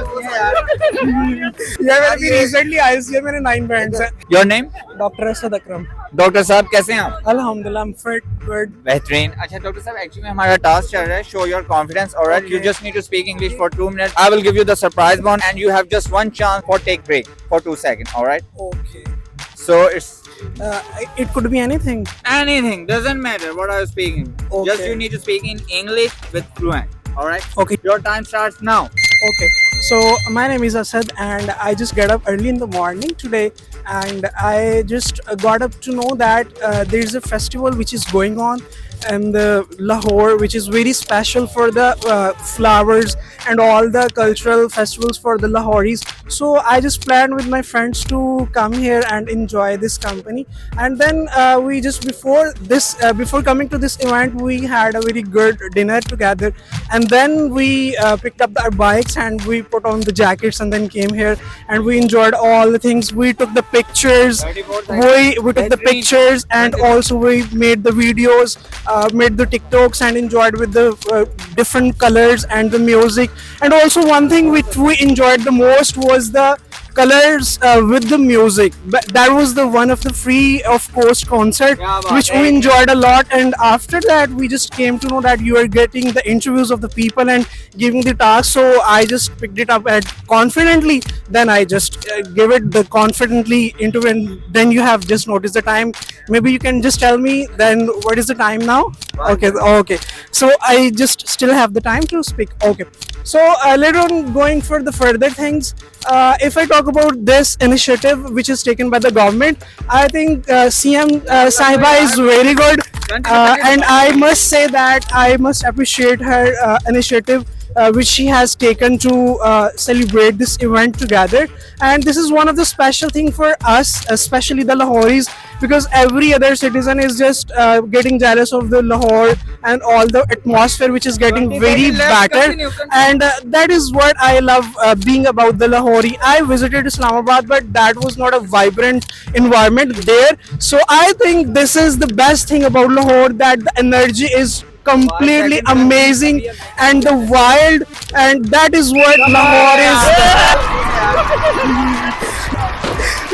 यार मैंने भी रिसेंटली ICA मेरे 9 बैंड्स हैं. Your name? Doctor Asad Akram. Doctor साहब कैसे हैं आप? अल्हम्दुलिल्लाह, I'm fit, good. बेहतरीन. अच्छा डॉक्टर साहब, एक्चुअली हमारा टास्क चल रहा है show your confidence. Alright, you just need to speak English for 2 minutes. I will give you the surprise one and you have just one chance for take break for 2 seconds. Alright, Okay. so it's It could be anything. anything, doesn't matter what are you speaking. Just Okay. you need to speak in English with fluent. Alright, Okay. your time starts now. Okay. So my name is Asad and I just get up early in the morning today and I just got up to know that there is a festival which is going on in the Lahore, which is very special for the flowers and all the cultural festivals for the Lahoris. So I just planned with my friends to come here and enjoy this company. And then we just before coming to this event, we had a very good dinner together. And then we picked up our bikes and we put on the jackets and then came here and we enjoyed all the things. We took the pictures. We took the pictures and also we made the videos, made the TikToks and enjoyed with the different colors and the music. And also one thing which we enjoyed the most was the colors with the music. But that was the one of the free of cost concert which we enjoyed a lot. And after that we just came to know that you are getting the interviews of the people and giving the task. So I just picked it up at confidently. Then I just gave it the confidently interview. And then you have just noticed the time. Maybe you can just tell me then what is the time now? Okay. So I just still have the time to speak. Okay. So later on, going for the further things, if I talk about this initiative which is taken by the government, I think CM Sahiba is very good, and I must say that I must appreciate her initiative which she has taken to celebrate this event together. And this is one of the special thing for us, especially the Lahoris, because every other citizen is just getting jealous of the Lahore and all the atmosphere which is getting very better. And that is what I love being about the Lahori. I visited Islamabad, but that was not a vibrant environment there. So I think this is the best thing about Lahore, that the energy is completely amazing and the wild, and that is what Lahore is.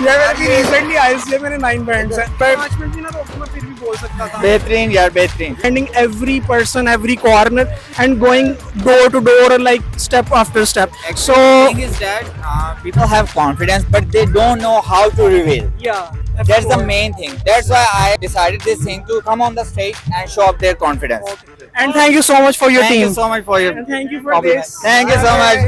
यार मैंने भी recently ICA मेरे 9 bands हैं, पर मैं फिर भी बोल सकता था. बेहतरीन यार, बेहतरीन. Finding every person, every corner, and going door to door, like step after step. So The thing is that people have confidence, but they don't know how to reveal. yeah, That's the main thing. That's why I decided this thing to come on the stage and show up their confidence. And thank you so much for your Thank team. you so much for your And thank you for compliment. this. Thank you so much.